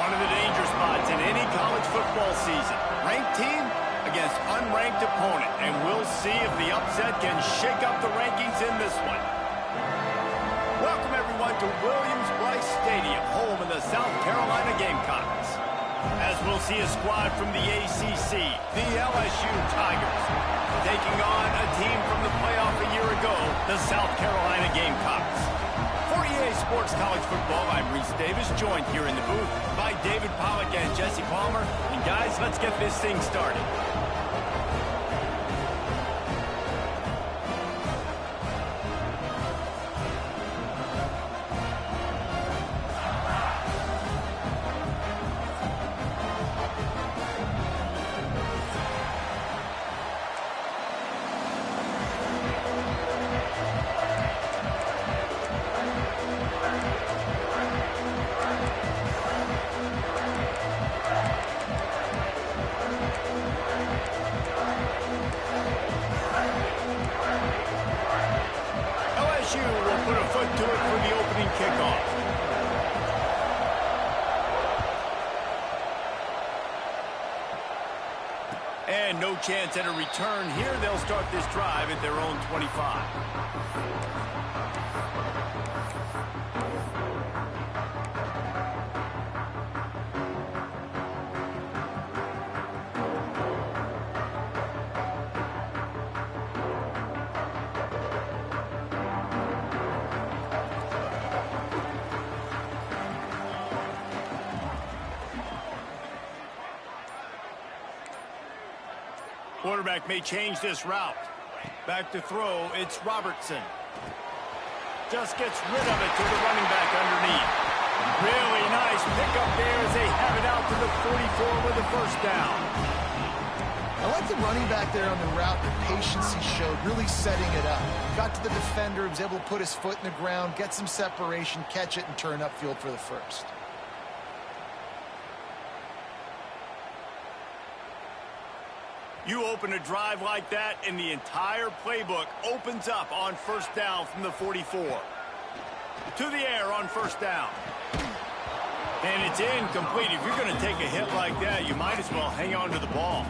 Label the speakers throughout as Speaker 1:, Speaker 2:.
Speaker 1: One of the danger spots in any college football season. Ranked team against unranked opponent. And we'll see if the upset can shake up the rankings in this one. Welcome, everyone, to Williams-Brice Stadium, home of the South Carolina Gamecocks. As we'll see a squad from the ACC, the LSU Tigers, taking on a team from the playoff a year ago, the South Carolina Gamecocks. For EA Sports College Football, I'm Reese Davis, joined here in the booth by David Pollack and Jesse Palmer. And guys, let's get this thing started. Will put a foot to it for the opening kickoff. And no chance at a return here. They'll start this drive at their own 25. Quarterback may change this route. Back to throw, it's Robertson. Just gets rid of it to the running back underneath. Really nice pickup there as they have it out to the 44 with a first down.
Speaker 2: I like the running back there on the route, the patience he showed, really setting it up. Got to the defender, was able to put his foot in the ground, get some separation, catch it, and turn upfield for the first.
Speaker 1: You open a drive like that, and the entire playbook opens up on first down from the 44. To the air on first down. And it's incomplete. If you're going to take a hit like that, you might as well hang on to the ball.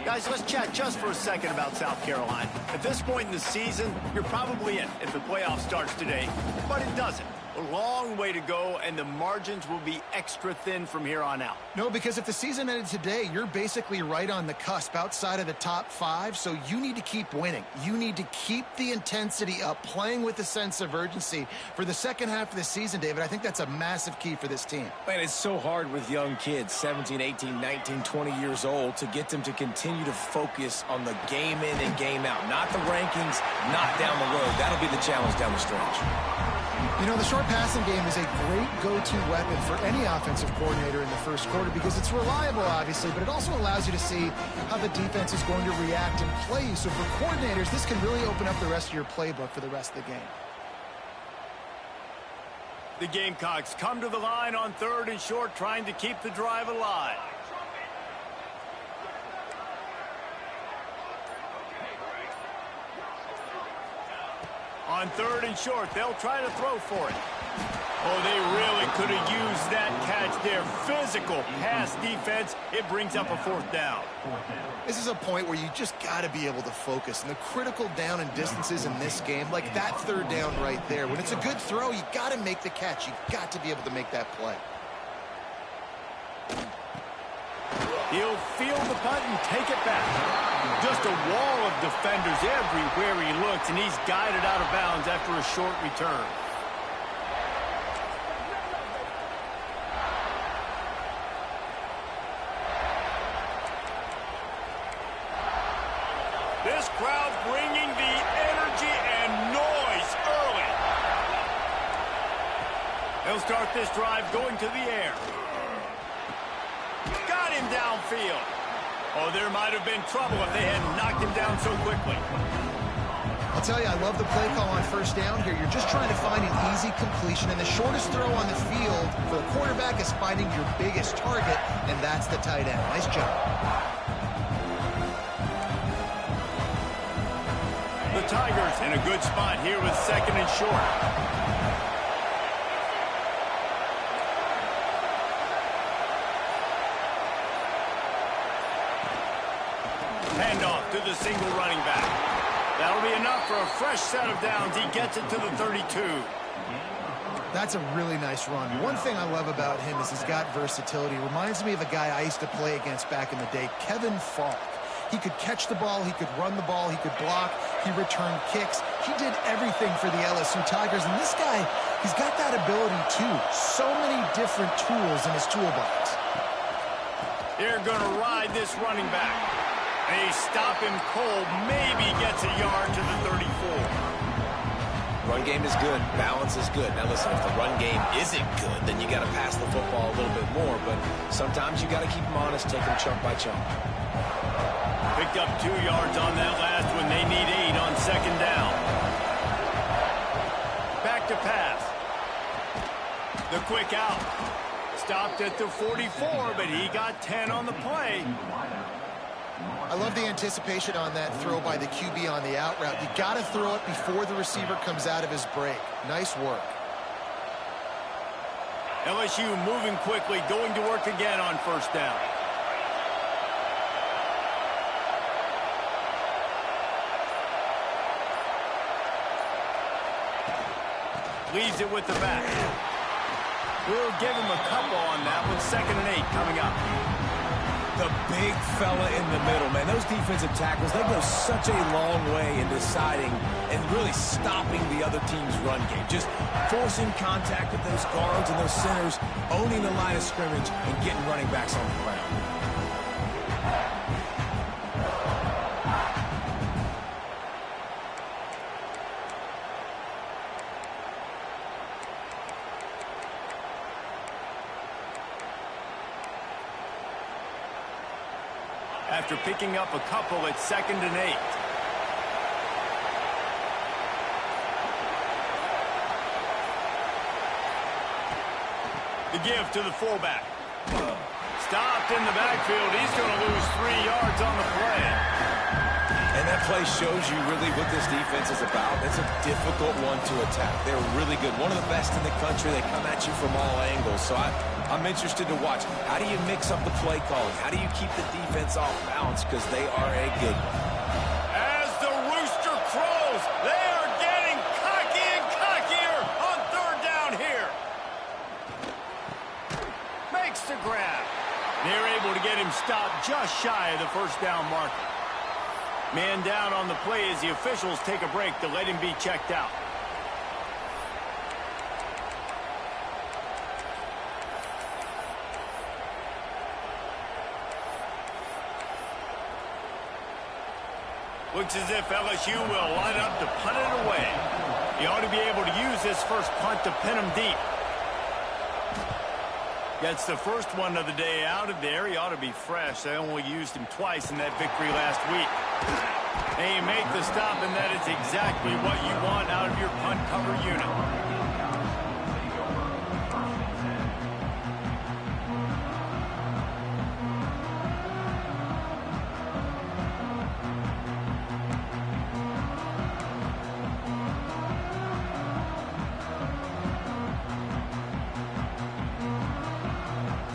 Speaker 1: Guys, let's chat just for a second about South Carolina. At this point in the season, you're probably in if the playoff starts today, but it doesn't. A long way to go, and the margins will be extra thin from here on out.
Speaker 2: No, because if the season ended today, you're basically right on the cusp outside of the top 5, so you need to keep winning. You need to keep the intensity up, playing with a sense of urgency. For the second half of the season, David, I think that's a massive key for this team.
Speaker 3: Man, it's so hard with young kids, 17, 18, 19, 20 years old, to get them to continue to focus on the game in and game out. Not the rankings, not down the road. That'll be the challenge down the stretch.
Speaker 2: You know, the short passing game is a great go-to weapon for any offensive coordinator in the first quarter because it's reliable, obviously, but it also allows you to see how the defense is going to react and play. So for coordinators, this can really open up the rest of your playbook for the rest of the game.
Speaker 1: The Gamecocks come to the line on third and short, trying to keep the drive alive. On third and short, they'll try to throw for it. Oh, they really could have used that catch there. Physical pass defense. It brings up a fourth down.
Speaker 2: This is a point where you just got to be able to focus. And the critical down and distances in this game, like that third down right there, when it's a good throw, you got to make the catch. You got to be able to make that play.
Speaker 1: He'll field the punt and take it back. Just a wall of defenders everywhere he looks, and he's guided out of bounds after a short return. This crowd bringing the energy and noise early. They'll start this drive going to the air. Got him downfield. Oh, there might have been trouble if they hadn't knocked him down so quickly.
Speaker 2: I'll tell you, I love the play call on first down here. You're just trying to find an easy completion, and the shortest throw on the field for the quarterback is finding your biggest target, and that's the tight end. Nice job.
Speaker 1: The Tigers in a good spot here with second and short. Handoff to the single running back. That'll be enough for a fresh set of downs. He gets it to the 32.
Speaker 2: That's a really nice run. One thing I love about him is he's got versatility. Reminds me of a guy I used to play against back in the day, Kevin Falk. He could catch the ball, he could run the ball, he could block, he returned kicks. He did everything for the LSU Tigers, and this guy, he's got that ability too. So many different tools in his toolbox.
Speaker 1: They're going to ride this running back. They stop him cold, maybe gets a yard to the 34.
Speaker 3: Run game is good. Balance is good. Now, listen, if the run game isn't good, then you got to pass the football a little bit more. But sometimes you got to keep them honest, take them chunk by chunk.
Speaker 1: Picked up 2 yards on that last one. They need 8 on second down. Back to pass. The quick out. Stopped at the 44, but he got 10 on the play.
Speaker 2: I love the anticipation on that throw by the QB on the out route. You got to throw it before the receiver comes out of his break. Nice work.
Speaker 1: LSU moving quickly, going to work again on first down. Leaves it with the back. We'll give him a couple on that one. 2nd and 8 coming up.
Speaker 3: The big fella in the middle, man. Those defensive tackles, they go such a long way in deciding and really stopping the other team's run game. Just forcing contact with those guards and those centers, owning the line of scrimmage, and getting running backs on the ground.
Speaker 1: After picking up a couple, it's 2nd and 8. The give to the fullback. Stopped in the backfield. He's going to lose 3 yards on the play.
Speaker 3: And that play shows you really what this defense is about. It's a difficult one to attack. They're really good. One of the best in the country. They come at you from all angles. So I'm interested to watch. How do you mix up the play calling? How do you keep the defense off balance? Because they are a good one.
Speaker 1: As the rooster crows, they are getting cocky and cockier on 3rd down here. Makes the grab. They're able to get him stopped just shy of the first down marker. Man down on the play as the officials take a break to let him be checked out. Looks as if LSU will line up to punt it away. He ought to be able to use this first punt to pin him deep. Gets the first one of the day out of there. He ought to be fresh. They only used him twice in that victory last week. They make the stop, and that is exactly what you want out of your punt cover unit.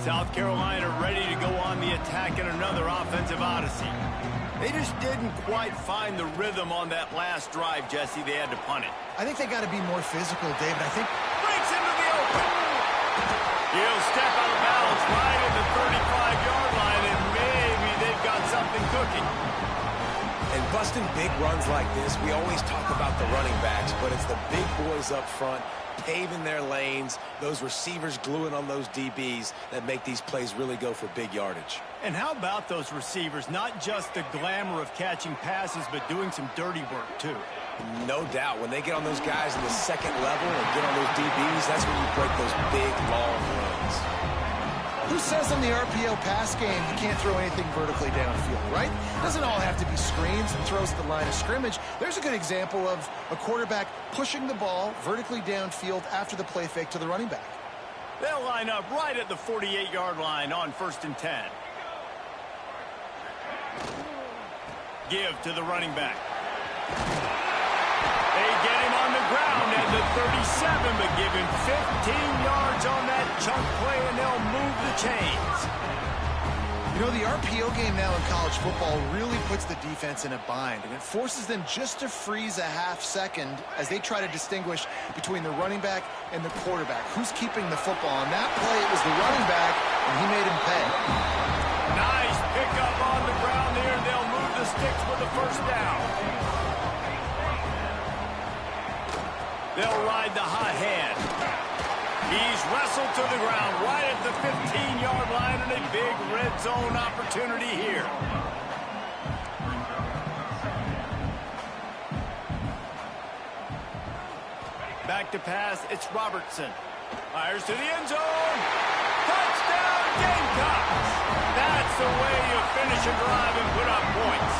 Speaker 1: South Carolina ready to go on the attack in another offensive odyssey. They just didn't quite find the rhythm on that last drive, Jesse. They had to punt it.
Speaker 2: I think they got to be more physical, David. I think
Speaker 1: Breaks into the open. He'll step out of bounds right at the 35-yard line, and maybe they've got something cooking.
Speaker 3: And busting big runs like this, we always talk about the running backs, but it's the big boys up front paving their lanes, those receivers gluing on those DBs that make these plays really go for big yardage.
Speaker 1: And how about those receivers? Not just the glamour of catching passes, but doing some dirty work, too.
Speaker 3: No doubt. When they get on those guys in the second level and get on those DBs, that's when you break those big, long runs.
Speaker 2: Who says in the RPO pass game you can't throw anything vertically downfield, right? It doesn't all have to be screens and throws at the line of scrimmage. There's a good example of a quarterback pushing the ball vertically downfield after the play fake to the running back.
Speaker 1: They'll line up right at the 48-yard line on 1st and 10. Give to the running back. They get him on the ground at the 37, but give him 15 yards on that chunk play, and they'll move the chains.
Speaker 2: You know, the RPO game now in college football really puts the defense in a bind, and it forces them just to freeze a half second as they try to distinguish between the running back and the quarterback. Who's keeping the football? On that play, it was the running back, and he made him pay.
Speaker 1: Nice pickup on the ground there. They'll move the sticks with the first down. They'll ride the hot hand. He's wrestled to the ground right at the 15-yard line, and a big red zone opportunity here. Back to pass, it's Robertson. Fires to the end zone. Touchdown, Gamecocks! That's the way you finish a drive and put up points.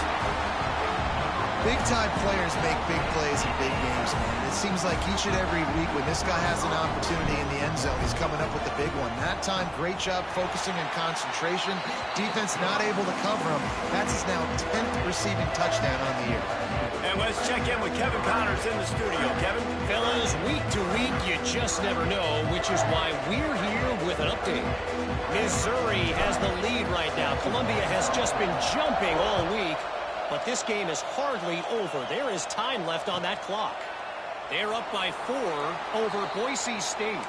Speaker 2: Big-time players make big plays in big games, man. It seems like each and every week when this guy has an opportunity in the end zone, he's coming up with the big one. That time, great job focusing and concentration. Defense not able to cover him. That's his now 10th receiving touchdown on the year.
Speaker 1: And let's check in with Kevin Connors in the studio. Kevin?
Speaker 4: Fellas, week to week, you just never know, which is why we're here with an update. Missouri has the lead right now. Columbia has just been jumping all week. But this game is hardly over. There is time left on that clock. They're up by 4 over Boise State.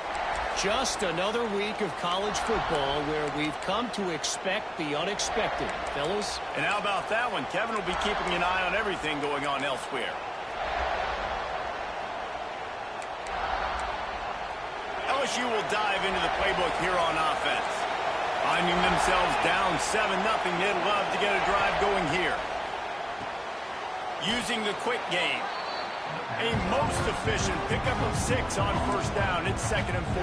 Speaker 4: Just another week of college football where we've come to expect the unexpected. Fellas?
Speaker 1: And how about that one? Kevin will be keeping an eye on everything going on elsewhere. LSU will dive into the playbook here on offense. Finding themselves down 7-0, they'd love to get a drive going here. Using the quick game. A most efficient pickup of 6 on first down. It's 2nd and 4.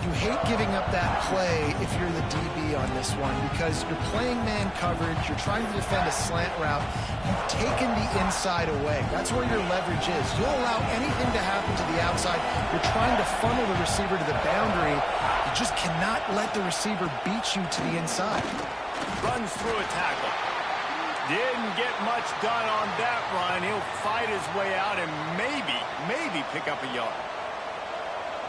Speaker 2: You hate giving up that play if you're the DB on this one because you're playing man coverage. You're trying to defend a slant route. You've taken the inside away. That's where your leverage is. You'll allow anything to happen to the outside. You're trying to funnel the receiver to the boundary. You just cannot let the receiver beat you to the inside.
Speaker 1: Runs through a tackle. Didn't get much done on that run. He'll fight his way out and maybe pick up a yard.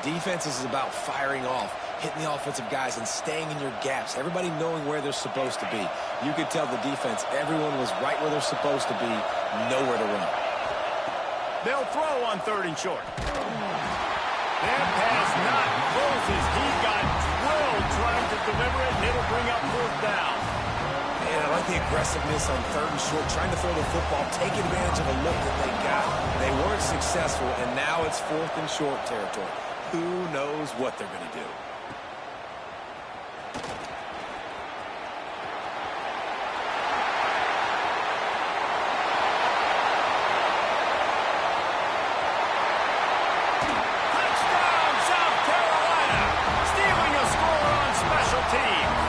Speaker 3: Defense is about firing off, hitting the offensive guys, and staying in your gaps. Everybody knowing where they're supposed to be. You could tell the defense, everyone was right where they're supposed to be, nowhere to run.
Speaker 1: They'll throw on 3rd and short. That pass not closes. He got drilled trying to deliver it, and it'll bring up 4th down.
Speaker 3: And I like the aggressiveness on 3rd and short, trying to throw the football, take advantage of a look that they got. They weren't successful, and now it's 4th and short territory. Who knows what they're going to do?
Speaker 1: Touchdown, South Carolina! Stealing a score on special teams.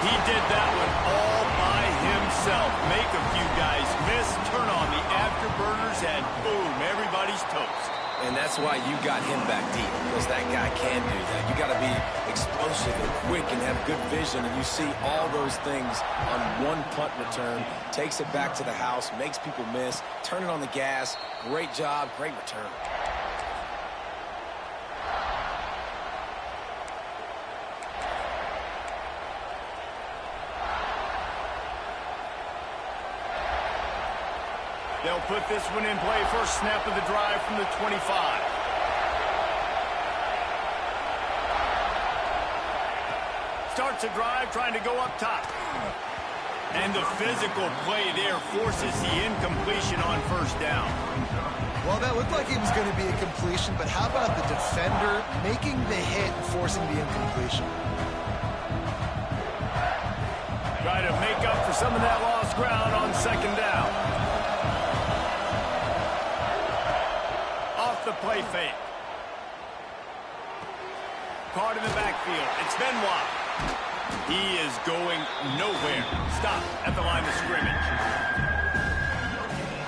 Speaker 1: He did that one all by himself. Make a few guys miss, turn on the afterburners, and boom, everybody's toast.
Speaker 3: And that's why you got him back deep, because that guy can do that. You got to be explosive and quick and have good vision, and you see all those things on one punt return. Takes it back to the house, makes people miss, turning on the gas. Great job, great return.
Speaker 1: They'll put this one in play. First snap of the drive from the 25. Starts a drive trying to go up top. And the physical play there forces the incompletion on first down.
Speaker 2: Well, that looked like it was going to be a completion, but how about the defender making the hit and forcing the incompletion?
Speaker 1: Try to make up for some of that lost ground on 2nd down. The play fake. Card in the backfield. It's Benoit. He is going nowhere. Stop at the line of scrimmage.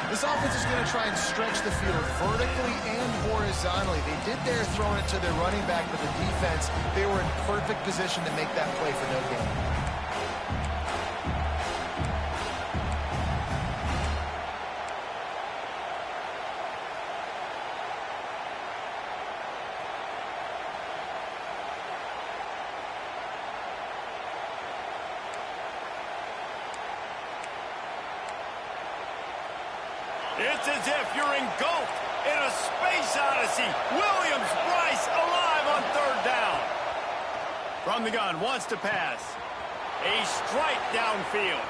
Speaker 2: This offense is going to try and stretch the field vertically and horizontally. They did their throwing it to their running back, but the defense, they were in perfect position to make that play for no gain.
Speaker 1: It's as if you're engulfed in a space odyssey. Williams-Brice alive on third down. From the gun, wants to pass. A strike downfield.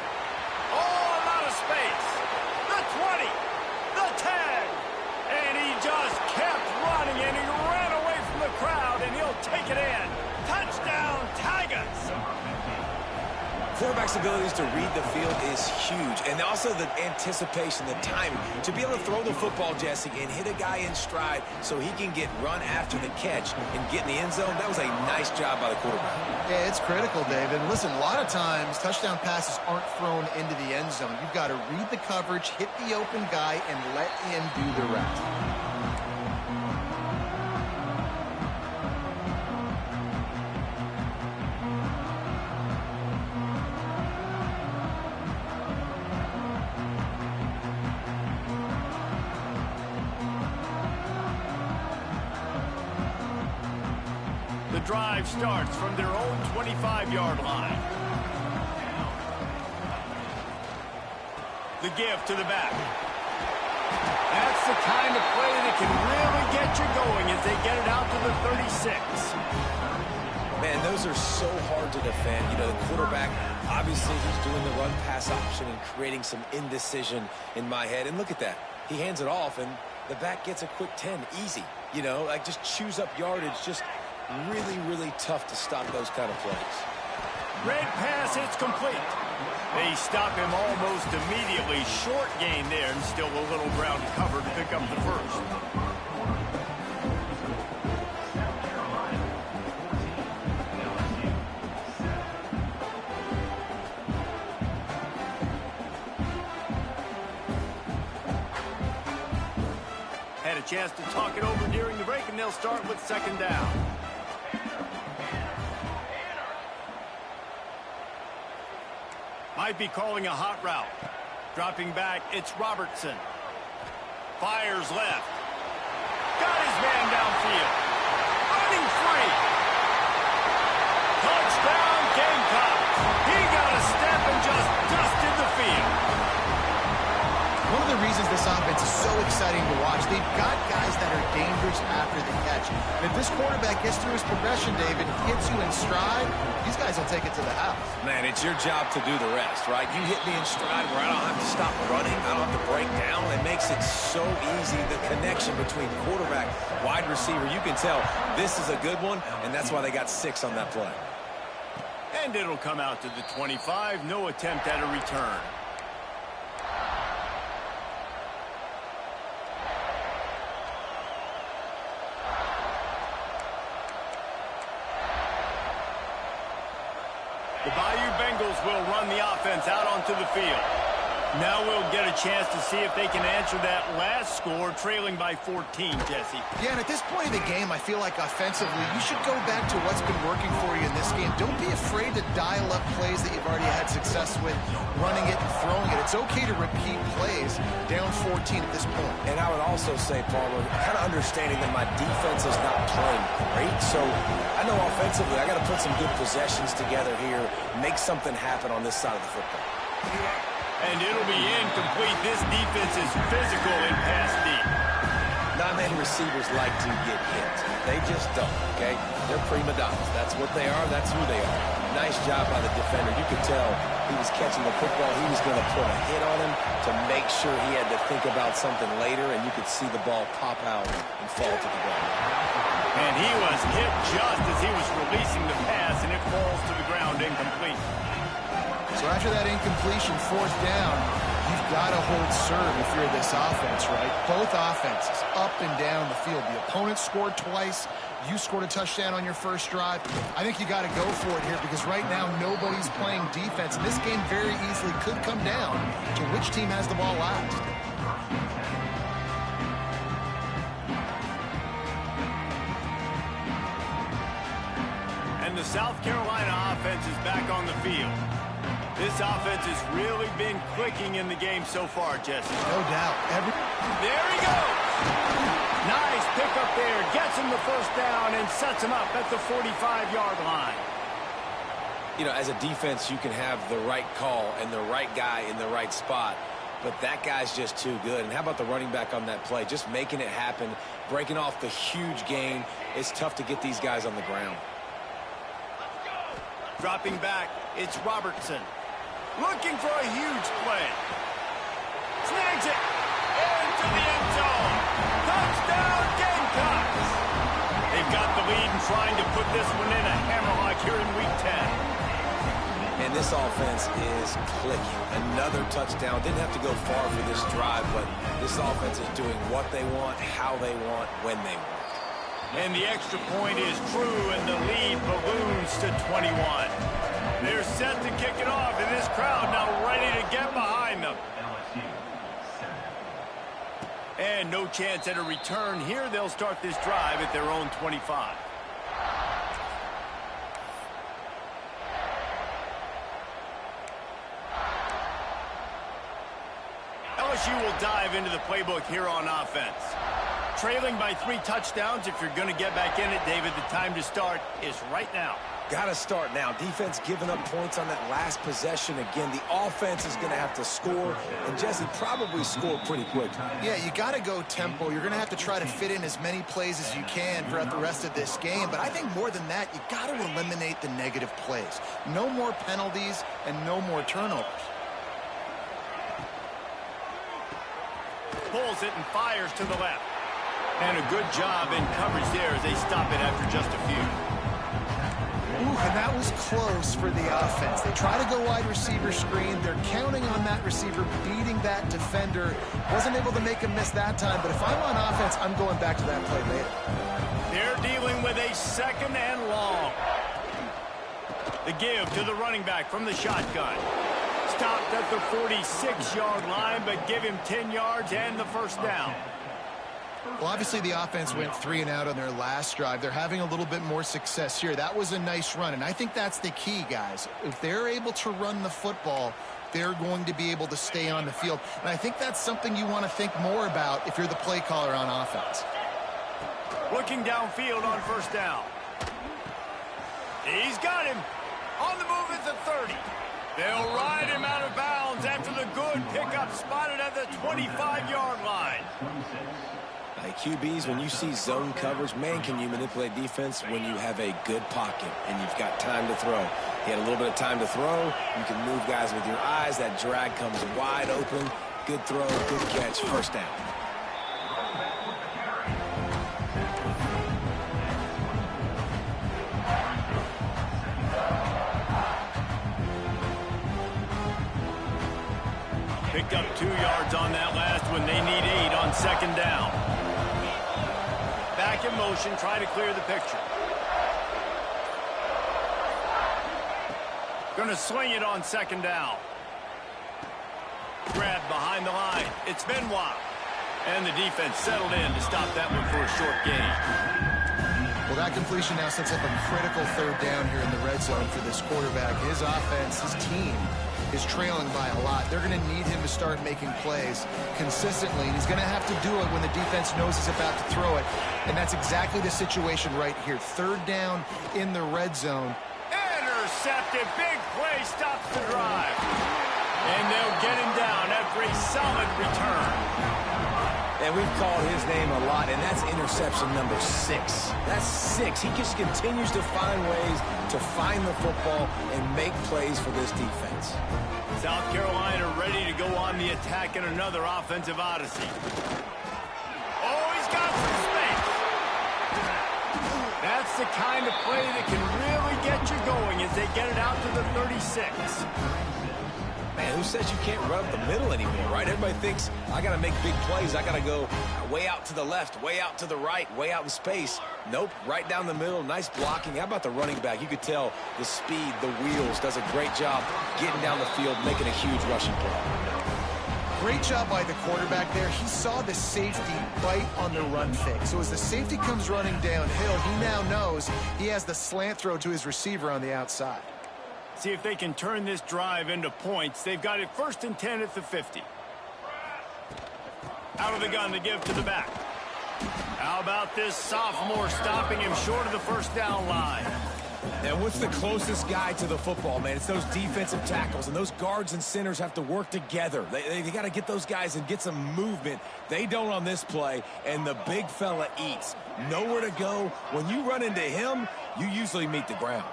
Speaker 1: Oh, a lot of space. The 20. The 10. And he just kept running, and he ran away from the crowd, and he'll take it in. Touchdown, Tigers.
Speaker 3: Quarterback's abilities to read the field is huge, and also the anticipation, the timing. To be able to throw the football, Jesse, and hit a guy in stride so he can get run after the catch and get in the end zone, that was a nice job by the quarterback.
Speaker 2: Yeah, it's critical, David. Listen, a lot of times touchdown passes aren't thrown into the end zone. You've got to read the coverage, hit the open guy, and let him do the rest.
Speaker 1: The drive starts from their own 25-yard line. The give to the back. That's the kind of play that can really get you going as they get it out to the 36.
Speaker 3: Man, those are so hard to defend. You know, the quarterback, obviously he's doing the run-pass option and creating some indecision in my head. And look at that. He hands it off, and the back gets a quick 10. Easy. You know, like just chews up yardage. Just really, really tough to stop those kind of plays.
Speaker 1: Red pass, it's complete. They stop him almost immediately. Short gain there, and still a little ground to cover to pick up the first. Had a chance to talk it over during the break, and they'll start with second down. Might be calling a hot route. Dropping back, it's Robertson. Fires left. Got his man downfield. Running free. Touchdown, Gamecocks. He got a step and just dusted the field.
Speaker 2: One of the reasons this offense is so exciting to watch, they've got guys that are dangerous after the catch. And if this quarterback gets through his progression, David, hits you in stride, these guys will take it to the house.
Speaker 3: Man, it's your job to do the rest, right? You hit me in stride where I don't have to stop running. I don't have to break down. It makes it so easy, the connection between quarterback, wide receiver. You can tell this is a good one, and that's why they got 6 on that play.
Speaker 1: And it'll come out to the 25. No attempt at a return. The Bayou Bengals will run the offense out onto the field. Now we'll get a chance to see if they can answer that last score, trailing by 14, Jesse.
Speaker 2: Yeah, and at this point in the game, I feel like offensively, you should go back to what's been working for you in this game. Don't be afraid to dial up plays that you've already had success with, running it and throwing it. It's okay to repeat plays down 14 at this point.
Speaker 3: And I would also say, Palmer, kind of understanding that my defense is not playing great. So I know offensively, I got to put some good possessions together here, make something happen on this side of the football.
Speaker 1: And it'll be incomplete. This defense is physical in pass deep.
Speaker 3: Not many receivers like to get hit. They just don't, okay? They're prima donnas. That's what they are. That's who they are. Nice job by the defender. You could tell he was catching the football. He was going to put a hit on him to make sure he had to think about something later, and you could see the ball pop out and fall to the ground.
Speaker 1: And he was hit just as he was releasing the pass, and it falls to the ground incomplete.
Speaker 2: So after that incompletion, 4th down, you've got to hold serve if you're this offense, right? Both offenses up and down the field. The opponent scored twice. You scored a touchdown on your first drive. I think you got to go for it here because right now nobody's playing defense. And this game very easily could come down to which team has the ball last.
Speaker 1: And the South Carolina offense is back on the field. This offense has really been clicking in the game so far, Jesse.
Speaker 2: No doubt.
Speaker 1: There he goes. Nice pickup there. Gets him the first down and sets him up at the 45-yard line.
Speaker 3: You know, as a defense, you can have the right call and the right guy in the right spot. but that guy's just too good. And how about the running back on that play? Just making it happen, breaking off the huge gain. It's tough to get these guys on the ground.
Speaker 1: Dropping back, it's Robertson. Looking for a huge play. Snags it. Into the end zone. Touchdown, Gamecocks. They've got the lead and trying to put this one in a hammerlock here in Week 10.
Speaker 3: And this offense is clicking. Another touchdown. Didn't have to go far for this drive, but this offense is doing what they want, how they want, when they want.
Speaker 1: And the extra point is true, and the lead balloons to 21. They're set to kick it off, and this crowd now ready to get behind them. And no chance at a return here. They'll start this drive at their own 25. LSU will dive into the playbook here on offense. Trailing by 3 touchdowns. If you're going to get back in it, David, the time to start is right now.
Speaker 3: Got to start now. Defense giving up points on that last possession. Again, the offense is going to have to score, and Jesse probably score pretty quick.
Speaker 2: Yeah, you got to go tempo. You're going to have to try to fit in as many plays as you can throughout the rest of this game. But I think more than that, you got to eliminate the negative plays. No more penalties and no more turnovers.
Speaker 1: Pulls it and fires to the left. And a good job in coverage there as they stop it after just a few.
Speaker 2: Ooh, and that was close for the offense. They try to go wide receiver screen. They're counting on that receiver beating that defender. Wasn't able to make him miss that time, but if I'm on offense, I'm going back to that play later.
Speaker 1: They're dealing with a 2nd and long. The give to the running back from the shotgun. Stopped at the 46-yard line, but give him 10 yards and the first down.
Speaker 2: Well, obviously the offense went 3 and out on their last drive. They're having a little bit more success here. That was a nice run, and I think that's the key, guys. If they're able to run the football, they're going to be able to stay on the field. And I think that's something you want to think more about if you're the play caller on offense.
Speaker 1: Looking downfield on first down. He's got him. On the move at the 30. They'll ride him out of bounds after the good pickup spotted at the 25-yard line.
Speaker 3: QBs, when you see zone coverage, man, can you manipulate defense when you have a good pocket and you've got time to throw. He had a little bit of time to throw. You can move guys with your eyes. That drag comes wide open. Good throw, good catch, first down.
Speaker 1: Picked up 2 yards on that last one. They need 8 on 2nd down. Back in motion, try to clear the picture. Going to swing it on 2nd down. Grab behind the line. It's Benoit. And the defense settled in to stop that one for a short gain.
Speaker 2: Well, that completion now sets up a critical 3rd down here in the red zone for this quarterback. His offense, his team, is trailing by a lot. They're going to need him to start making plays consistently, and he's going to have to do it when the defense knows he's about to throw it. And that's exactly the situation right here. 3rd down in the red zone.
Speaker 1: Intercepted. Big play stops the drive. And they'll get him down after a solid return.
Speaker 3: And we've called his name a lot, and that's interception number 6. That's 6. He just continues to find ways to find the football and make plays for this defense.
Speaker 1: South Carolina ready to go on the attack in another offensive odyssey. Oh, he's got some space. That's the kind of play that can really get you going as they get it out to the 36.
Speaker 3: Man, who says you can't run up the middle anymore, right? Everybody thinks, I got to make big plays. I got to go way out to the left, way out to the right, way out in space. Nope, right down the middle. Nice blocking. How about the running back? You could tell the speed, the wheels, does a great job getting down the field, making a huge rushing play.
Speaker 2: Great job by the quarterback there. He saw the safety bite on the run fake. So as the safety comes running downhill, he now knows he has the slant throw to his receiver on the outside.
Speaker 1: See if they can turn this drive into points. They've got it 1st and 10 at the 50. Out of the gun to give to the back. How about this sophomore stopping him short of the 1st down line?
Speaker 3: And what's the closest guy to the football, man? It's those defensive tackles, and those guards and centers have to work together. They got to get those guys and get some movement. They don't on this play, and the big fella eats. Nowhere to go. When you run into him, you usually meet the ground.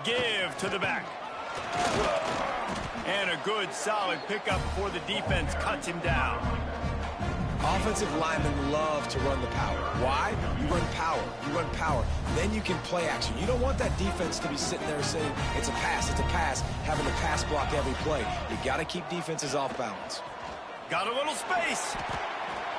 Speaker 1: Give to the back. And a good, solid pickup before the defense cuts him down.
Speaker 3: Offensive linemen love to run the power. Why? You run power. You run power. Then you can play action. You don't want that defense to be sitting there saying, it's a pass, having to pass block every play. You got to keep defenses off balance.
Speaker 1: Got a little space.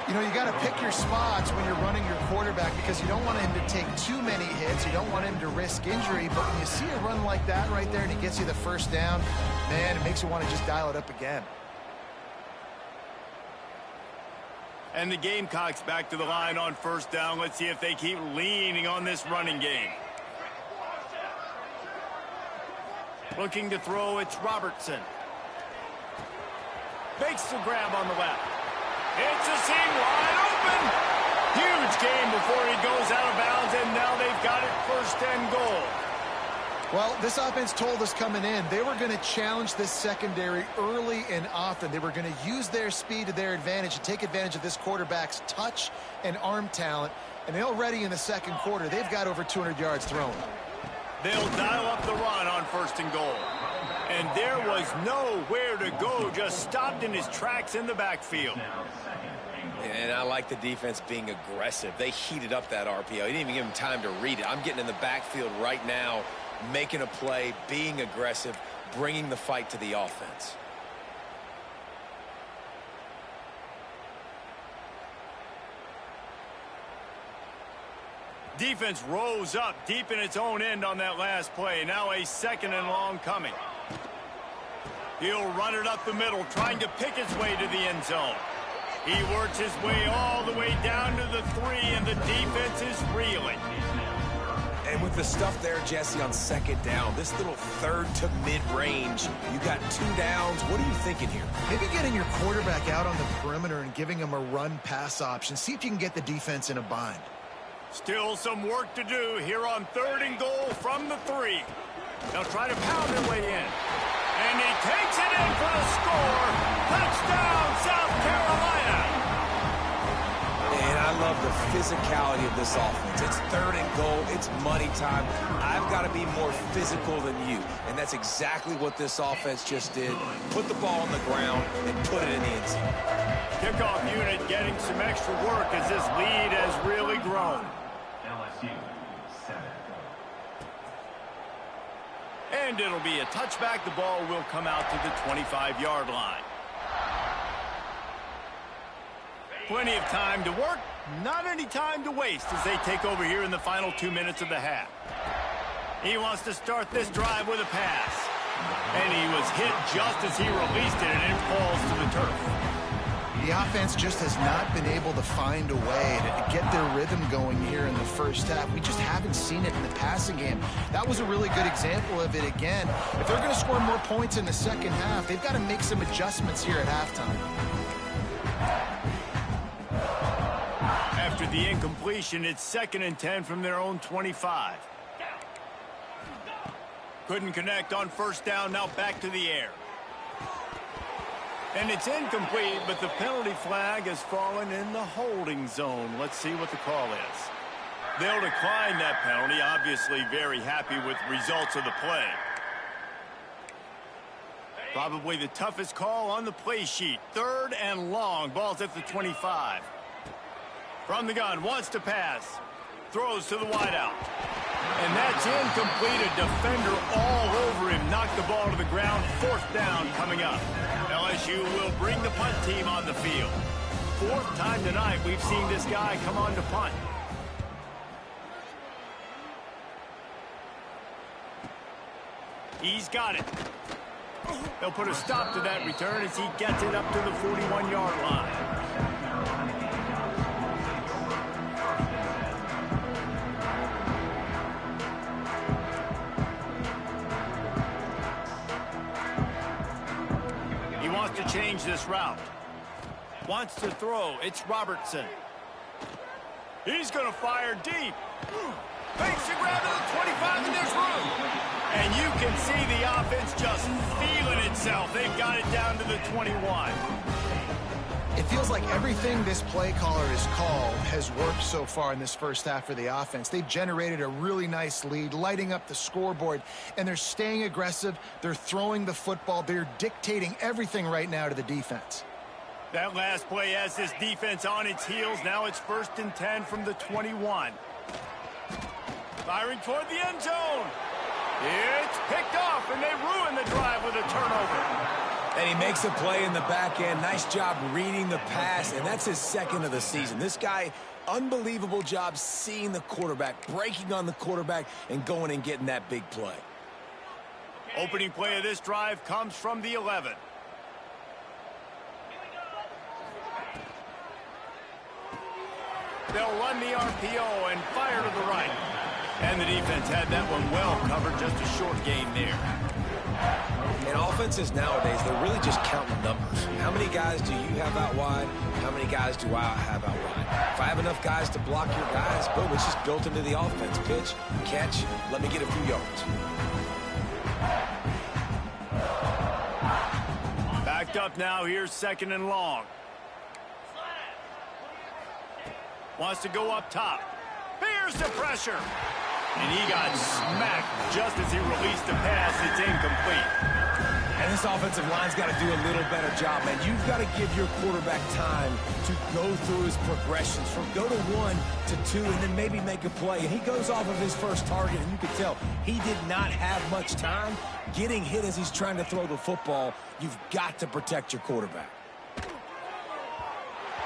Speaker 2: You know, you got to pick your spots when you're running your quarterback because you don't want him to take too many hits. You don't want him to risk injury. But when you see a run like that right there and he gets you the first down, man, it makes you want to just dial it up again.
Speaker 1: And the Gamecocks back to the line on first down. Let's see if they keep leaning on this running game. Looking to throw, it's Robertson. Makes the grab on the left. It's a seam wide open. Huge gain before he goes out of bounds, and now they've got it first and goal.
Speaker 2: Well, this offense told us coming in they were going to challenge this secondary early and often. They were going to use their speed to their advantage and take advantage of this quarterback's touch and arm talent. And already in the second quarter, they've got over 200 yards thrown.
Speaker 1: They'll dial up the run on first and goal. And there was nowhere to go, just stopped in his tracks in the backfield.
Speaker 3: And I like the defense being aggressive. They heated up that RPO. He didn't even give him time to read it. I'm getting in the backfield right now, making a play, being aggressive, bringing the fight to the offense.
Speaker 1: Defense rose up deep in its own end on that last play. Now a second and long coming. He'll run it up the middle, trying to pick his way to the end zone. He works his way all the way down to the 3, and the defense is reeling.
Speaker 3: And with the stuff there, Jesse, on second down, this little third to mid-range, you got 2 downs. What are you thinking here?
Speaker 2: Maybe getting your quarterback out on the perimeter and giving him a run-pass option. See if you can get the defense in a bind.
Speaker 1: Still some work to do here on third and goal from the 3. They'll try to pound their way in. And he takes it in for the score. Touchdown, South Carolina.
Speaker 3: And I love the physicality of this offense. It's third and goal. It's money time. I've got to be more physical than you. And that's exactly what this offense just did. Put the ball on the ground and put it in the end zone.
Speaker 1: Kickoff unit getting some extra work as this lead has really grown.
Speaker 5: LSU 7.
Speaker 1: And it'll be a touchback. The ball will come out to the 25-yard line. Plenty of time to work, not any time to waste as they take over here in the final 2 minutes of the half. He wants to start this drive with a pass. And he was hit just as he released it, and it falls to the turf.
Speaker 2: The offense just has not been able to find a way to get their rhythm going here in the first half. We just haven't seen it in the passing game. That was a really good example of it again. If they're going to score more points in the second half, they've got to make some adjustments here at halftime.
Speaker 1: After the incompletion, it's 2nd and 10 from their own 25. Couldn't connect on first down, now back to the air. And it's incomplete, but the penalty flag has fallen in the holding zone. Let's see what the call is. They'll decline that penalty, obviously very happy with results of the play. Probably the toughest call on the play sheet. 3rd and long, ball's at the 25. From the gun, wants to pass. Throws to the wideout. And that's incomplete. A defender all over him. Knocked the ball to the ground. 4th down coming up. LSU will bring the punt team on the field. 4th time tonight we've seen this guy come on to punt. He's got it. They'll put a stop to that return as he gets it up to the 41-yard line. To change this route. Wants to throw. It's Robertson. He's going to fire deep. Fakes the grab to the 25, and there's room. And you can see the offense just feeling itself. They've got it down to the 21.
Speaker 2: It feels like everything this play caller has called has worked so far in this first half for the offense. They've generated a really nice lead, lighting up the scoreboard, and they're staying aggressive. They're throwing the football. They're dictating everything right now to the defense.
Speaker 1: That last play has this defense on its heels. Now it's 1st and 10 from the 21. Firing toward the end zone. It's picked off, and they ruin the drive with a turnover.
Speaker 3: And he makes a play in the back end. Nice job reading the pass, and that's his 2nd of the season. This guy, unbelievable job seeing the quarterback, breaking on the quarterback, and going and getting that big play.
Speaker 1: Opening play of this drive comes from the 11. They'll run the RPO and fire to the right. And the defense had that one well covered, just a short gain there.
Speaker 3: In offenses nowadays, they're really just counting numbers. How many guys do you have out wide? How many guys do I have out wide? If I have enough guys to block your guys, boom, it's just built into the offense. Pitch, catch, let me get a few yards.
Speaker 1: Backed up now, here's 2nd and long. Wants to go up top. Here's the pressure. And he got smacked just as he released the pass. It's incomplete.
Speaker 3: And this offensive line's got to do a little better job, man. You've got to give your quarterback time to go through his progressions from go to 1 to 2 and then maybe make a play. And he goes off of his first target, and you can tell he did not have much time getting hit as he's trying to throw the football. You've got to protect your quarterback.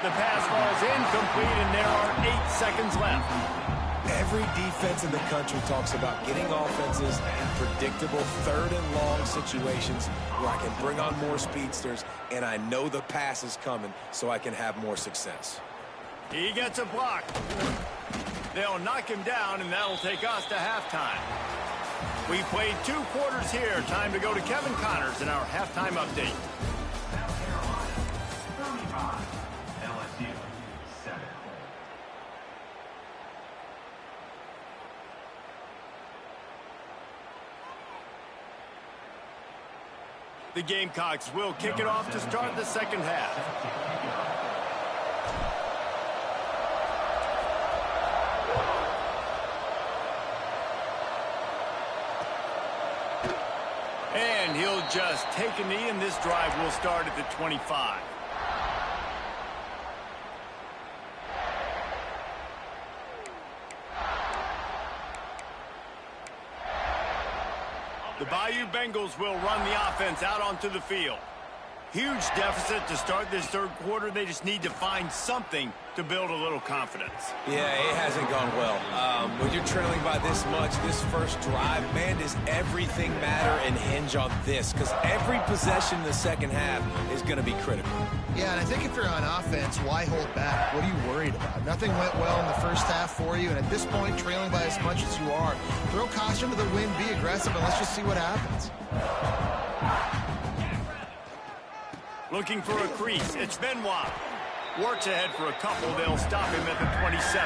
Speaker 1: The pass falls incomplete, and there are 8 seconds left.
Speaker 3: Every defense in the country talks about getting offenses in predictable 3rd and long situations where I can bring on more speedsters and I know the pass is coming so I can have more success.
Speaker 1: He gets a block. They'll knock him down, and that'll take us to halftime. We played 2 quarters here. Time to go to Kevin Connors in our halftime update.
Speaker 5: South Carolina, 35. LSU, 7.
Speaker 1: The Gamecocks will kick it off to start the second half. And he'll just take a knee, and this drive will start at the 25. The Bayou Bengals will run the offense out onto the field. Huge deficit to start this 3rd quarter. They just need to find something to build a little confidence.
Speaker 3: Yeah, it hasn't gone well. When you're trailing by this much, this first drive, man, does everything matter and hinge on this? Because every possession in the second half is going to be critical.
Speaker 2: Yeah, and I think if you're on offense, why hold back? What are you worried about? Nothing went well in the first half for you, and at this point, trailing by as much as you are, throw caution to the wind, be aggressive, and let's just see what happens.
Speaker 1: Looking for a crease. It's Benoit. Works ahead for a couple. They'll stop him at the 27.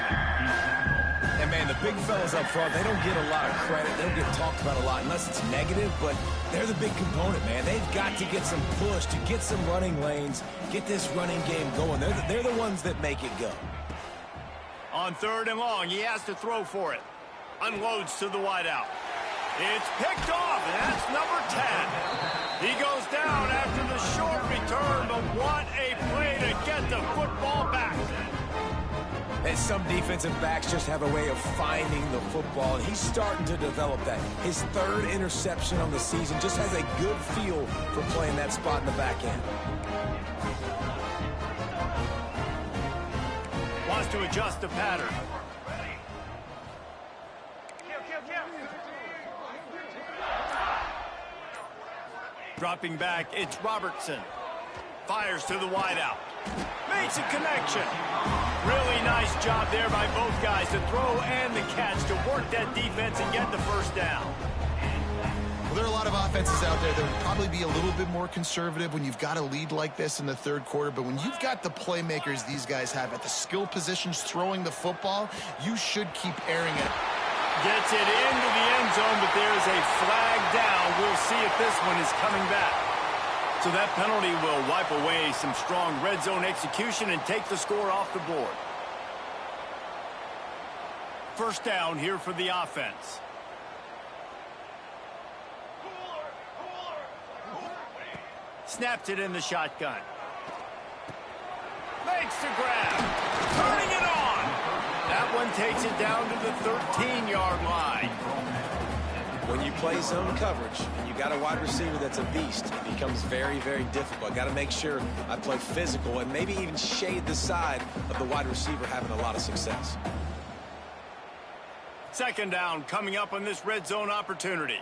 Speaker 3: And, man, the big fellas up front, they don't get a lot of credit. They don't get talked about a lot unless it's negative, but they're the big component, man. They've got to get some push, to get some running lanes, get this running game going. They're the ones that make it go.
Speaker 1: On 3rd and long, he has to throw for it. Unloads to the wideout. It's picked off, and that's number 10. He goes down after the short return, but what a play to get the football back.
Speaker 3: And some defensive backs just have a way of finding the football, and he's starting to develop that. His 3rd interception on the season just has a good feel for playing that spot in the back end.
Speaker 1: Wants to adjust the pattern. Dropping back, it's Robertson. Fires to the wideout. Makes a connection. Really nice job there by both guys to throw and the catch to work that defense and get the first down.
Speaker 2: Well, there are a lot of offenses out there that would probably be a little bit more conservative when you've got a lead like this in the 3rd quarter, but when you've got the playmakers these guys have at the skill positions throwing the football, you should keep airing it.
Speaker 1: Gets it into the end zone, but there is a flag down. We'll see if this one is coming back. So that penalty will wipe away some strong red zone execution and take the score off the board. First down here for the offense. Snaps it in the shotgun. Makes the grab. Turning it on. That one takes it down to the 13-yard line.
Speaker 3: When you play zone coverage and you got a wide receiver that's a beast, it becomes very, very difficult. Got to make sure I play physical and maybe even shade the side of the wide receiver having a lot of success.
Speaker 1: Second down coming up on this red zone opportunity.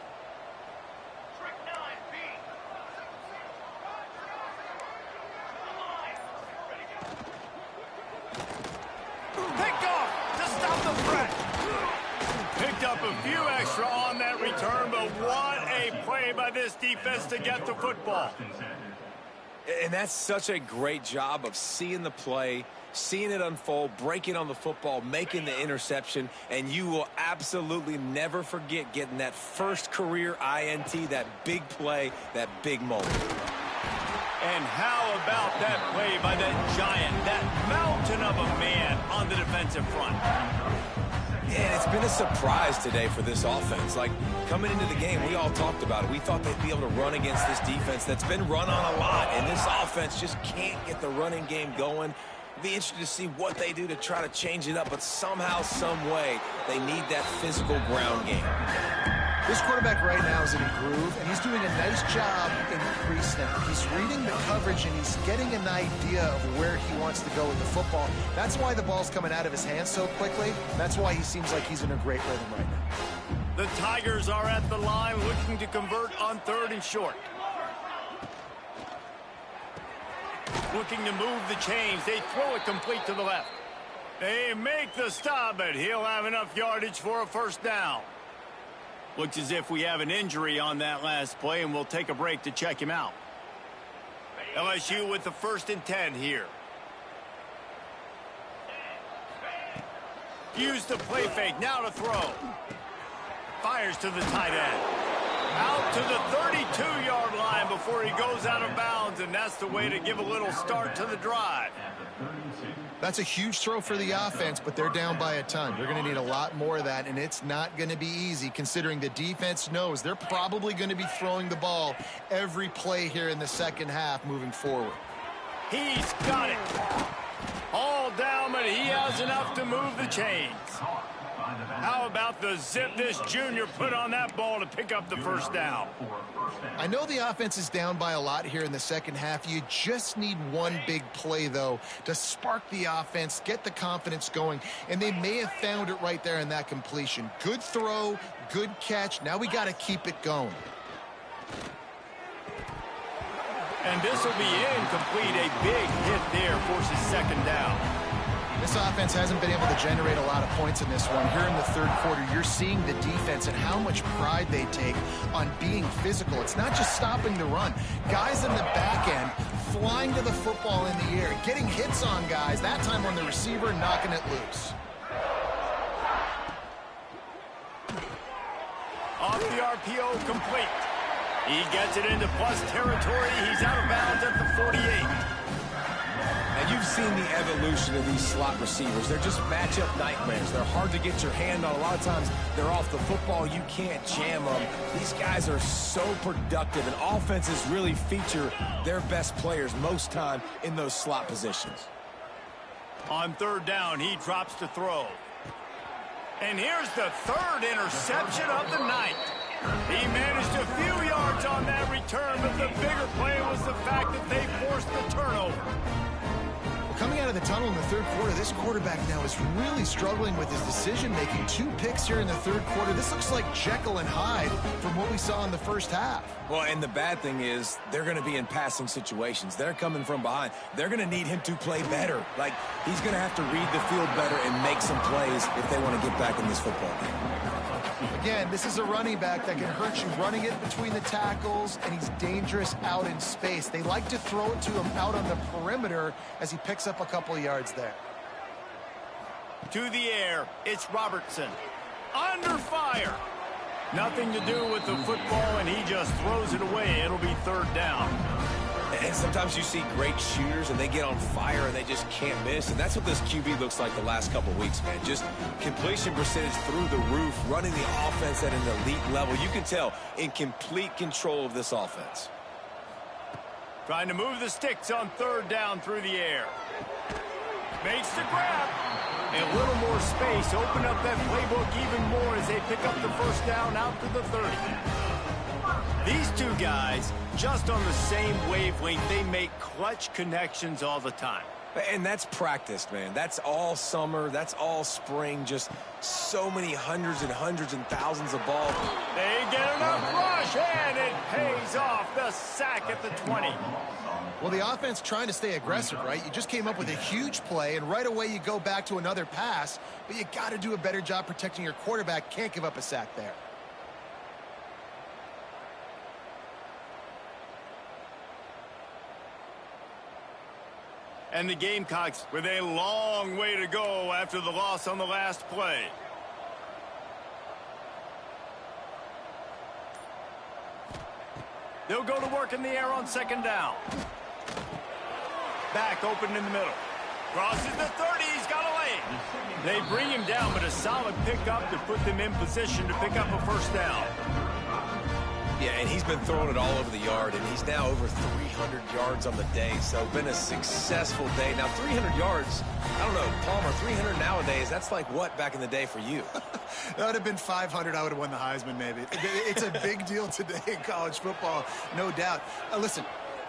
Speaker 1: Picked off to stop the threat. Picked up a few extra on that return, but what a play by this defense to get the football.
Speaker 3: And that's such a great job of seeing the play, seeing it unfold, breaking on the football, making the interception, and you will absolutely never forget getting that first career INT, that big play, that big moment.
Speaker 1: And how about that play by that giant, that mountain of a man on the defensive front?
Speaker 3: And it's been a surprise today for this offense. Like, coming into the game, we all talked about it. We thought they'd be able to run against this defense that's been run on a lot, and this offense just can't get the running game going. Be interested to see what they do to try to change it up, but somehow, some way, they need that physical ground game.
Speaker 2: This quarterback right now is in a groove, and he's doing a nice job in pre-snap. He's reading the coverage, and he's getting an idea of where he wants to go with the football. That's why the ball's coming out of his hands so quickly. That's why he seems like he's in a great rhythm right now.
Speaker 1: The Tigers are at the line looking to convert on 3rd and short. Looking to move the chains. They throw it complete to the left. They make the stop, but he'll have enough yardage for a first down. Looks as if we have an injury on that last play, and we'll take a break to check him out. LSU with the 1st and 10 here. Use the play fake, now to throw. Fires to the tight end. Out to the 32-yard line before he goes out of bounds, and that's the way to give a little start to the drive.
Speaker 2: That's a huge throw for the offense, but they're down by a ton. They're going to need a lot more of that, and it's not going to be easy considering the defense knows they're probably going to be throwing the ball every play here in the second half moving forward.
Speaker 1: He's got it. All down, but he has enough to move the chains. How about the zip this junior put on that ball to pick up the first down?
Speaker 2: I know the offense is down by a lot here in the second half. You just need one big play, though, to spark the offense, get the confidence going, and they may have found it right there in that completion. Good throw, good catch. Now we got to keep it going.
Speaker 1: And this will be incomplete. A big hit there forces second down.
Speaker 2: This offense hasn't been able to generate a lot of points in this one. Here in the third quarter, you're seeing the defense and how much pride they take on being physical. It's not just stopping the run. Guys in the back end flying to the football in the air, getting hits on guys, that time on the receiver, knocking it loose.
Speaker 1: Off the RPO, complete. He gets it into plus territory. He's out of bounds at the 48.
Speaker 3: Now, you've seen the evolution of these slot receivers. They're just matchup nightmares. They're hard to get your hand on. A lot of times, they're off the football. You can't jam them. These guys are so productive, and offenses really feature their best players most time in those slot positions.
Speaker 1: On 3rd down, he drops to throw. And here's the 3rd interception of the night. He managed a few yards on that return, but the bigger play was the fact that they forced the turnover.
Speaker 2: Coming out of the tunnel in the third quarter, this quarterback now is really struggling with his decision-making. 2 picks here in the third quarter. This looks like Jekyll and Hyde from what we saw in the first half.
Speaker 3: Well, and the bad thing is they're going to be in passing situations. They're coming from behind. They're going to need him to play better. Like, he's going to have to read the field better and make some plays if they want to get back in this football game.
Speaker 2: Again, this is a running back that can hurt you running it between the tackles, and he's dangerous out in space. They like to throw it to him out on the perimeter as he picks up a couple of yards there.
Speaker 1: To the air, it's Robertson. Under fire. Nothing to do with the football, and he just throws it away. It'll be third down.
Speaker 3: And sometimes you see great shooters, and they get on fire, and they just can't miss. And that's what this QB looks like the last couple of weeks, man. Just completion percentage through the roof, running the offense at an elite level. You can tell in complete control of this offense.
Speaker 1: Trying to move the sticks on third down through the air. Makes the grab. And a little more space. Open up that playbook even more as they pick up the first down out to the 30. These two guys, just on the same wavelength, they make clutch connections all the time.
Speaker 3: And that's practiced, man. That's all summer. That's all spring. Just so many hundreds and thousands of balls.
Speaker 1: They get enough rush, and it pays off. The sack at the 20.
Speaker 2: Well, the offense trying to stay aggressive, right? You just came up with a huge play, and right away you go back to another pass, but you got to do a better job protecting your quarterback. Can't give up a sack there.
Speaker 1: And the Gamecocks with a long way to go after the loss on the last play. They'll go to work in the air on second down. Back open in the middle. Crosses the 30. He's got a lane. They bring him down, but a solid pickup to put them in position to pick up a first down.
Speaker 3: Yeah, and he's been throwing it all over the yard, and he's now over 300 yards on the day. So been a successful day. Now, 300 yards, I don't know, Palmer, 300 nowadays, that's like what back in the day for you?
Speaker 2: That would have been 500. I would have won the Heisman, maybe. It's a big deal today in college football, no doubt. Listen,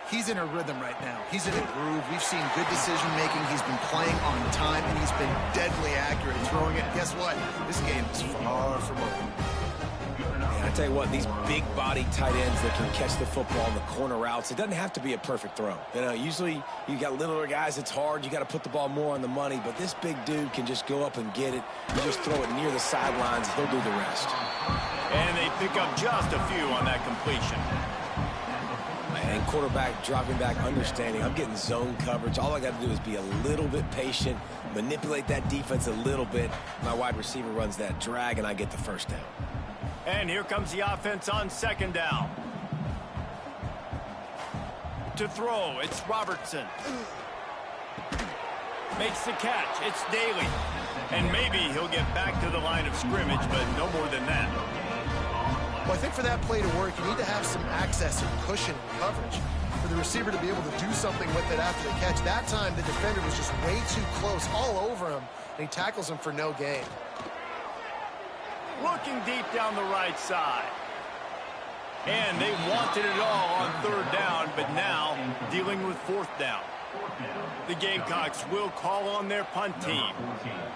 Speaker 2: he's in a rhythm right now. He's in a groove. We've seen good decision-making. He's been playing on time, and he's been deadly accurate throwing it. Guess what? This game is far from over.
Speaker 3: I tell you what, these big-body tight ends that can catch the football in the corner routes, it doesn't have to be a perfect throw. You know, usually you got littler guys, it's hard. You got to put the ball more on the money, but this big dude can just go up and get it. You just throw it near the sidelines, they'll do the rest.
Speaker 1: And they pick up just a few on that completion.
Speaker 3: And quarterback dropping back, understanding I'm getting zone coverage. All I got to do is be a little bit patient, manipulate that defense a little bit. My wide receiver runs that drag, and I get the first down.
Speaker 1: And here comes the offense on second down. To throw, it's Robertson. Makes the catch, it's Daly. And maybe he'll get back to the line of scrimmage, but no more than that.
Speaker 2: Well, I think for that play to work, you need to have some access and cushion and coverage for the receiver to be able to do something with it after the catch. That time, the defender was just way too close, all over him, and he tackles him for no gain.
Speaker 1: Looking deep down the right side. And they wanted it all on third down, but now dealing with fourth down. The Gamecocks will call on their punt team.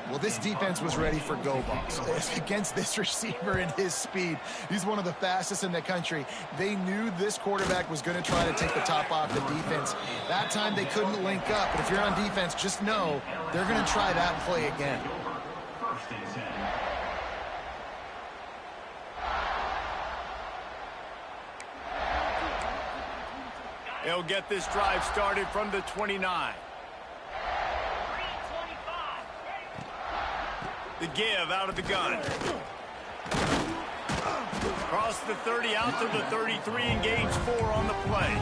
Speaker 2: Well, this defense was ready for go balls against this receiver and his speed. He's one of the fastest in the country. They knew this quarterback was going to try to take the top off the defense. That time they couldn't link up, but if you're on defense, just know they're going to try that play again.
Speaker 1: They'll get this drive started from the 29. The give out of the gun. Across the 30 out to the 33 and gains 4 on the play.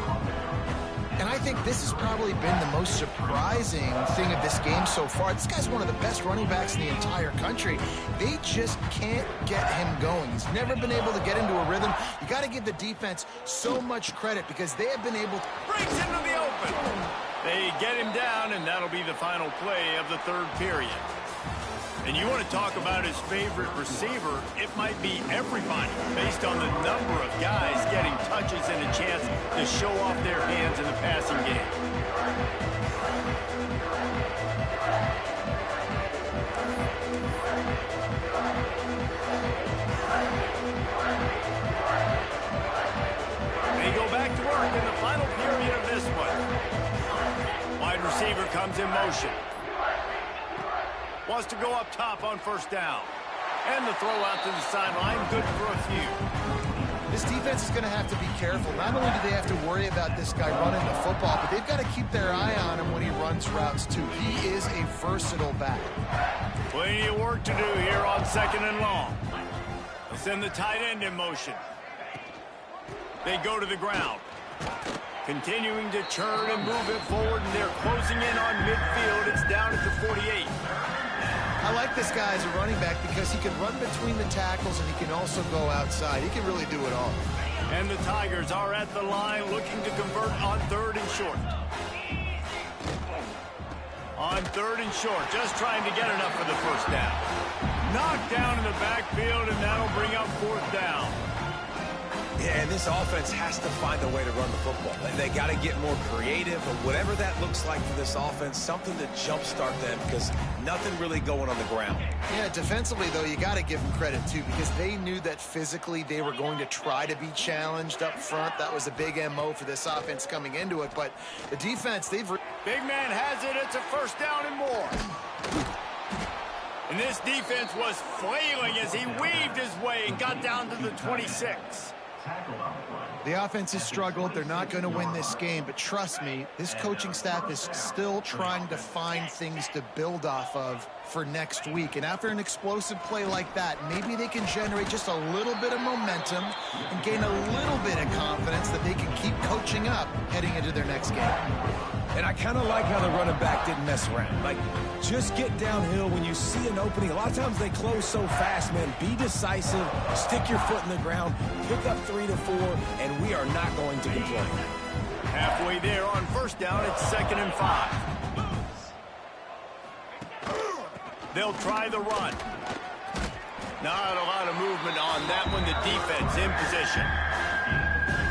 Speaker 2: And I think this has probably been the most surprising thing of this game so far. This guy's one of the best running backs in the entire country. They just can't get him going. He's never been able to get into a rhythm. You got to give the defense so much credit because they have been able to...
Speaker 1: Brings him to the open. They get him down, and that'll be the final play of the third period. And you want to talk about his favorite receiver, it might be everybody based on the number of guys getting touches and a chance to show off their hands in the passing game. They go back to work in the final period of this one. Wide receiver comes in motion. Wants to go up top on first down. And the throw out to the sideline, good for a few.
Speaker 2: This defense is going to have to be careful. Not only do they have to worry about this guy running the football, but they've got to keep their eye on him when he runs routes too. He is a versatile back.
Speaker 1: Plenty of work to do here on second and long. Send the tight end in motion. They go to the ground. Continuing to churn and move it forward, and they're closing in on midfield. It's down at the 48.
Speaker 2: I like this guy as a running back because he can run between the tackles and he can also go outside. He can really do it all.
Speaker 1: And the Tigers are at the line looking to convert on 3rd and short. On 3rd and short, just trying to get enough for the first down. Knocked down in the backfield, and that'll bring up 4th down.
Speaker 3: Yeah, and this offense has to find a way to run the football. They got to get more creative, or whatever that looks like for this offense, something to jumpstart them, because nothing really going on the ground.
Speaker 2: Yeah, defensively, though, you got to give them credit, too, because they knew that physically they were going to try to be challenged up front. That was a big MO for this offense coming into it, but the defense, they've...
Speaker 1: Big man has it. It's a 1st down and more. And this defense was flailing as he weaved his way and got down to the 26.
Speaker 2: The offense has struggled. They're not going to win this game, but trust me, this coaching staff is still trying to find things to build off of for next week. And after an explosive play like that, maybe they can generate just a little bit of momentum and gain a little bit of confidence that they can keep coaching up heading into their next game.
Speaker 3: And I kind of like how the running back didn't mess around. Like, just get downhill when you see an opening. A lot of times they close so fast, man. Be decisive, stick your foot in the ground, pick up 3 to 4, and we are not going to complain.
Speaker 1: Halfway there on 1st down, it's 2nd and 5. They'll try the run. Not a lot of movement on that one. The defense in position.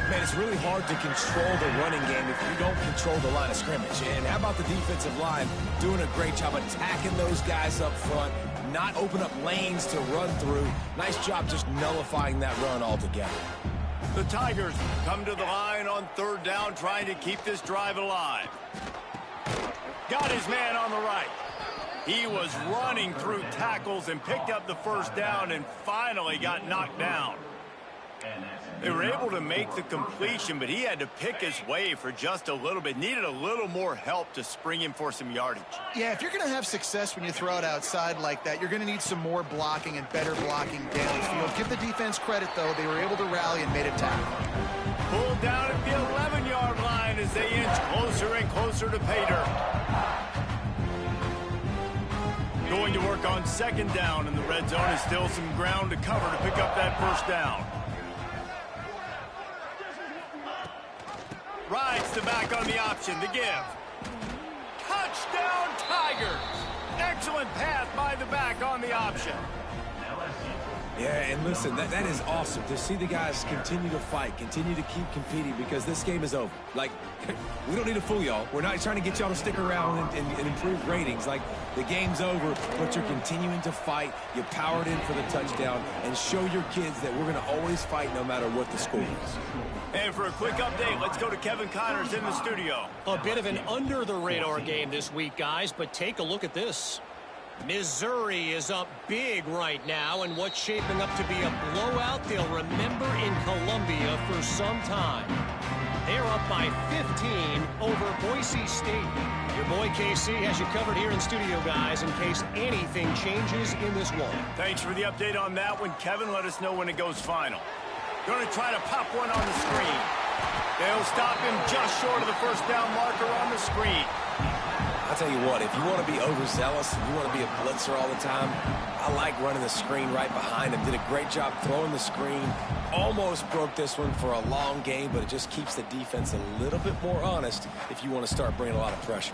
Speaker 3: Man, it's really hard to control the running game if you don't control the line of scrimmage. And how about the defensive line doing a great job attacking those guys up front, not open up lanes to run through. Nice job just nullifying that run altogether.
Speaker 1: The Tigers come to the line on 3rd down, trying to keep this drive alive. Got his man on the right. He was running through tackles and picked up the 1st down and finally got knocked down. They were able to make the completion, but he had to pick his way for just a little bit. Needed a little more help to spring him for some yardage.
Speaker 2: Yeah, if you're going to have success when you throw it outside like that, you're going to need some more blocking and better blocking downfield. Give the defense credit, though. They were able to rally and made a tackle.
Speaker 1: Pulled down at the 11-yard line as they inch closer and closer to pay dirt. Going to work on 2nd down, and the red zone is still some ground to cover to pick up that 1st down. Rides the back on the option, the give. Touchdown, Tigers! Excellent pass by the back on the option.
Speaker 3: Yeah, and listen, that is awesome to see the guys continue to fight, continue to keep competing, because this game is over. Like, we don't need to fool y'all. We're not trying to get y'all to stick around and improve ratings. Like, the game's over, but you're continuing to fight. You powered in for the touchdown, and show your kids that we're going to always fight no matter what the score is.
Speaker 1: And for a quick update, let's go to Kevin Connors in the studio.
Speaker 4: A bit of an under-the-radar game this week, guys, but take a look at this. Missouri is up big right now, and what's shaping up to be a blowout they'll remember in Columbia for some time. They're up by 15 over Boise State. Your boy KC has you covered here in studio, guys, in case anything changes in this one.
Speaker 1: Thanks for the update on that one, Kevin. Let us know when it goes final. Going to try to pop one on the screen. They'll stop him just short of the 1st down marker on the screen.
Speaker 3: I'll tell you what, if you want to be overzealous and you want to be a blitzer all the time, I like running the screen right behind him. Did a great job throwing the screen. Almost broke this one for a long game, but it just keeps the defense a little bit more honest if you want to start bringing a lot of pressure.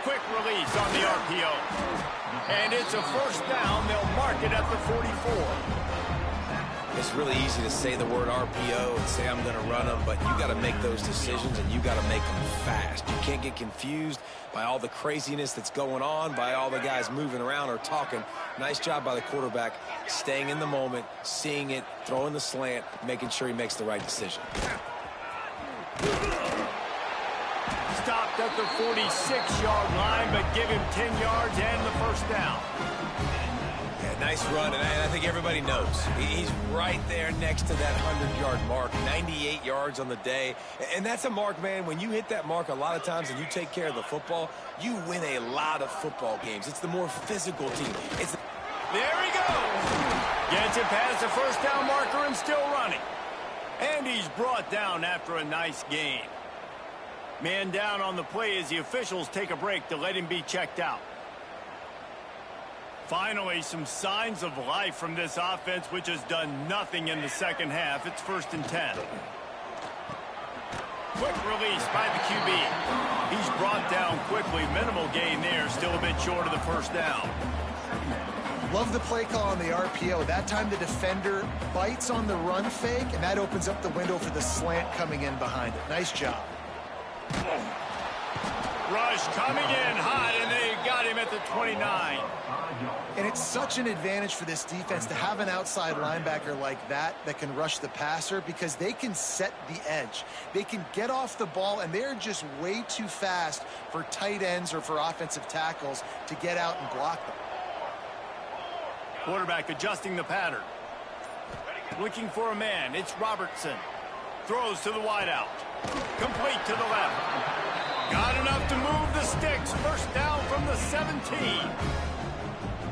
Speaker 1: Quick release on the RPO. And it's a 1st down. They'll mark it at the 44.
Speaker 3: It's really easy to say the word RPO and say I'm going to run them, but you got to make those decisions, and you got to make them fast. You can't get confused by all the craziness that's going on, by all the guys moving around or talking. Nice job by the quarterback, staying in the moment, seeing it, throwing the slant, making sure he makes the right decision.
Speaker 1: Stopped at the 46-yard line, but give him 10 yards and the 1st down.
Speaker 3: Nice run, and I think everybody knows. He's right there next to that 100-yard mark, 98 yards on the day. And that's a mark, man. When you hit that mark a lot of times and you take care of the football, you win a lot of football games. It's the more physical team.
Speaker 1: There he goes. Gets it past the first down marker and still running. And he's brought down after a nice gain. Man down on the play as the officials take a break to let him be checked out. Finally, some signs of life from this offense, which has done nothing in the second half. It's 1st and 10. Quick release by the QB. He's brought down quickly. Minimal gain there. Still a bit short of the first down.
Speaker 2: Love the play call on the RPO. That time the defender bites on the run fake, and that opens up the window for the slant coming in behind it. Nice job.
Speaker 1: Rush coming in hot, and they got him at the 29.
Speaker 2: And it's such an advantage for this defense to have an outside linebacker like that can rush the passer, because they can set the edge. They can get off the ball, and they're just way too fast for tight ends or for offensive tackles to get out and block them.
Speaker 1: Quarterback adjusting the pattern. Looking for a man. It's Robertson. Throws to the wideout. Complete to the left. Got enough to move the sticks. First down from the 17.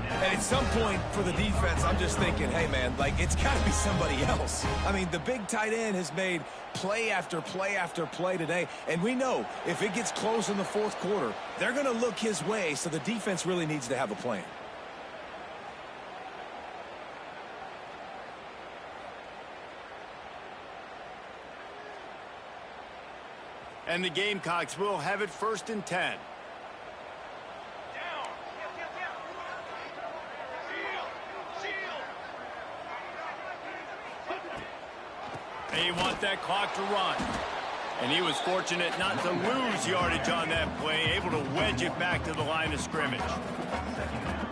Speaker 3: And at some point for the defense, I'm just thinking, hey, man, like, it's got to be somebody else. I mean, the big tight end has made play after play after play today. And we know if it gets close in the fourth quarter, they're going to look his way, so the defense really needs to have a plan.
Speaker 1: And the Gamecocks will have it 1st and 10. They want that clock to run. And he was fortunate not to lose yardage on that play, able to wedge it back to the line of scrimmage.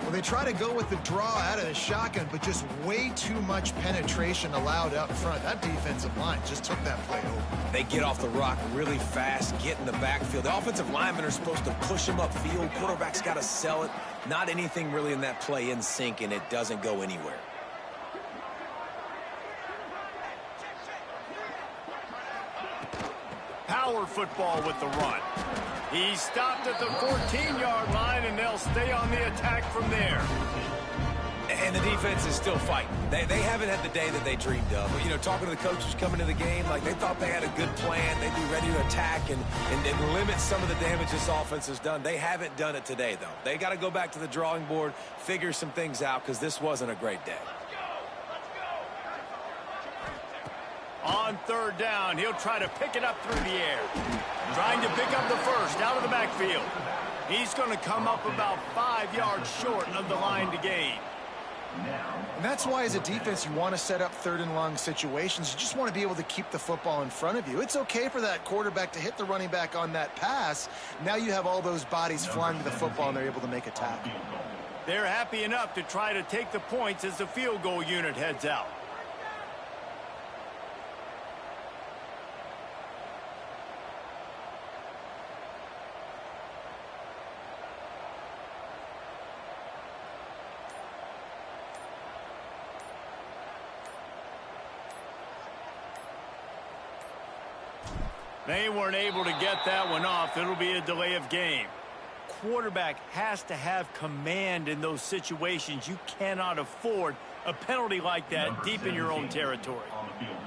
Speaker 2: Well, they try to go with the draw out of the shotgun, but just way too much penetration allowed up front. That defensive line just took that play over.
Speaker 3: They get off the rock really fast, get in the backfield. The offensive linemen are supposed to push them upfield. Quarterback's got to sell it. Not anything really in that play in sync, and it doesn't go anywhere.
Speaker 1: Power football with the run. He's stopped at the 14-yard line, and they'll stay on the attack from there.
Speaker 3: And the defense is still fighting. They haven't had the day that they dreamed of. But, you know, talking to the coaches coming to the game, like, they thought they had a good plan. They'd be ready to attack and limit some of the damage this offense has done. They haven't done it today, though. They got to go back to the drawing board, figure some things out, because this wasn't a great day.
Speaker 1: On 3rd down, he'll try to pick it up through the air. Trying to pick up the first out of the backfield. He's going to come up about 5 yards short of the line to gain.
Speaker 2: And that's why, as a defense, you want to set up 3rd and long situations. You just want to be able to keep the football in front of you. It's okay for that quarterback to hit the running back on that pass. Now you have all those bodies flying to the football, and they're able to make a tackle.
Speaker 1: They're happy enough to try to take the points as the field goal unit heads out. They weren't able to get that one off. It'll be a delay of game. Quarterback has to have command in those situations. You cannot afford a penalty like that deep in your own territory.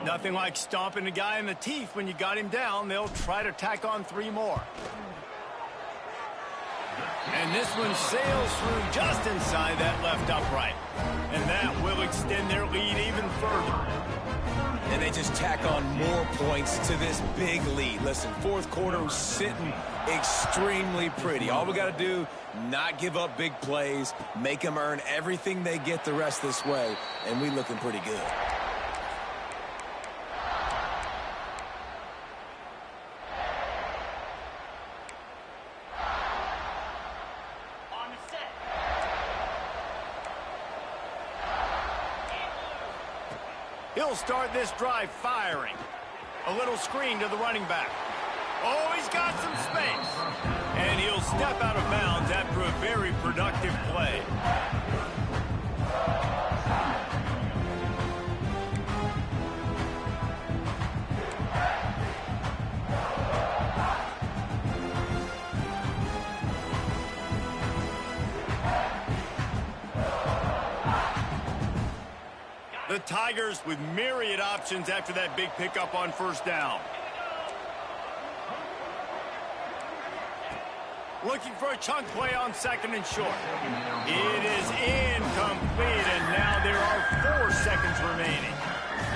Speaker 1: Nothing like stomping a guy in the teeth when you got him down. They'll try to tack on 3 more. And this one sails through just inside that left upright. And that will extend their lead even further.
Speaker 3: And they just tack on more points to this big lead. Listen, fourth quarter was sitting extremely pretty. All we got to do, not give up big plays, make them earn everything they get the rest this way, and we looking pretty good.
Speaker 1: He'll start this drive firing. A little screen to the running back. Oh, he's got some space. And he'll step out of bounds after a very productive play. The Tigers with myriad options after that big pickup on first down. Looking for a chunk play on second and short. It is incomplete, and now there are 4 seconds remaining.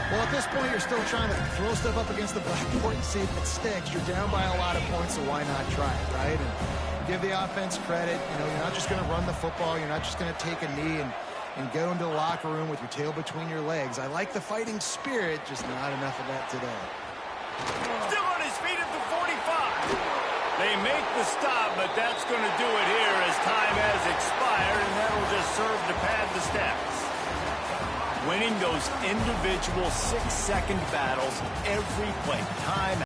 Speaker 2: Well, at this point, you're still trying to throw stuff up against the blackboard and see if it sticks. You're down by a lot of points, so why not try it, right? And give the offense credit. You know, you're not just going to run the football. You're not just going to take a knee and go into the locker room with your tail between your legs. I like the fighting spirit, just not enough of that today.
Speaker 1: Still on his feet at the 45. They make the stop, but that's going to do it here as time has expired, and that'll just serve to pad the stats. Winning those individual 6-second battles every play, time